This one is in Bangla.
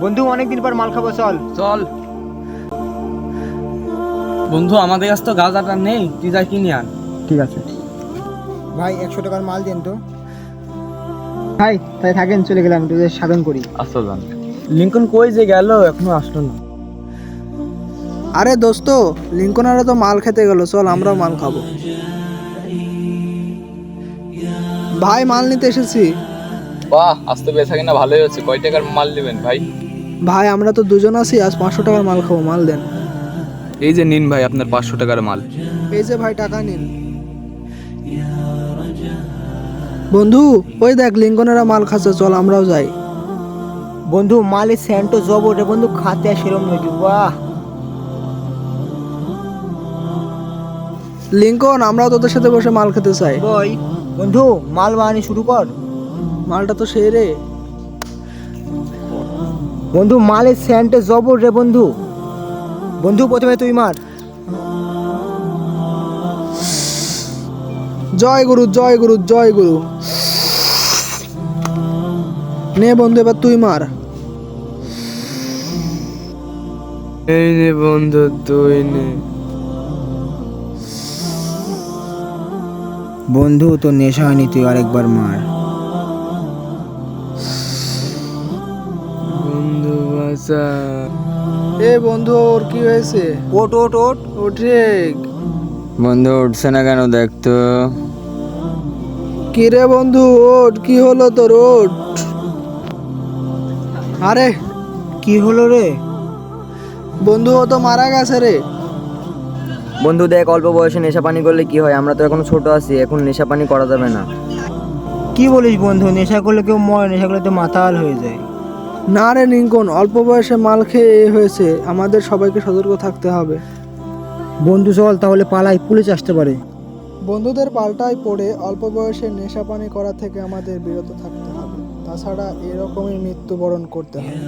বন্ধু অনেকদিন পর মাল খাবো, চল। চল বন্ধু, আমাদের কাছে তো গাঁজাটা নেই, তুই যা কিনে আন। ঠিক আছে ভাই, 100 টাকার মাল দেন তো। ভাই তাই থাকেন, চলে গেলাম, তোদের সাধন করি। আসো যান। লিঙ্কন কই যে গেল, এখনো আসলো না। আরে দোস্ত, লিঙ্কনারা তো মাল খেতে গেল, চল আমরাও মাল খাবো। ভাই মাল নিতে এসেছি। বাহ, আজ তো বেচা কিনা ভালোই হচ্ছে। কয় টাকার মাল নেবেন ভাই? ভাই আমরা তো দুজন আছি, আজ 500 টাকার মাল খাবো, মাল দেন। এই যে নিন ভাই আপনার 500 টাকার মাল। এই যে ভাই টাকা নিন। বন্ধু ওই দেখ লিঙ্কনেরা মাল খাচ্ছে, চল আমরাও যাই। বন্ধু মালের স্যান্টো জবর রে বন্ধু, খাতে সেরম নাকি, বাহ। লিঙ্কন আমরাও তোদের সাথে বসে মাল খেতে চাই। বই বন্ধু, মাল বানানি শুরু কর। মালটা তো সেই রে। বন্ধু মালের স্যান্টো জবর রে বন্ধু। বন্ধু প্রথমে তুই মার। জয় গুরু জয় গুরু জয় গুরু। নে বন্ধু এবার তুই মার। এই নে বন্ধু, তুই নে। বন্ধু তো নেশা হয়নি, তুই আরেকবার মার। বন্ধু বাঁচা। এ বন্ধু ওর কি হয়েছে? ওট ওট ওট। ওঠে। বন্ধু উঠছে না কেন, দেখতো। কি রে বন্ধু, ওঠ, কি হলো তোর, ওঠ। আরে কি হলো রে? বন্ধু ও তো মারা গেছে রে। বন্ধু দেখ, অল্প বয়সে নেশা পানি করলে কি হয়? আমরা তো এখনো ছোট আছি, এখন নেশা পানি করা যাবে না। কি বলিস বন্ধু, নেশা করলে কেউ মরে, নেশা করলে তো মাতাল হয়ে যায়। না রে লিঙ্কন, অল্প বয়সে মাল খেয়ে এ হয়েছে, আমাদের সবাইকে সতর্ক থাকতে হবে। বন্ধু চল তাহলে পালাই, পুলিশ আসতে পারে। বন্ধুদের পাল্টায় পড়ে অল্প বয়সে নেশা পানি করা থেকে আমাদের বিরত থাকতে হবে, তাছাড়া এরকমই মৃত্যুবরণ করতে হবে।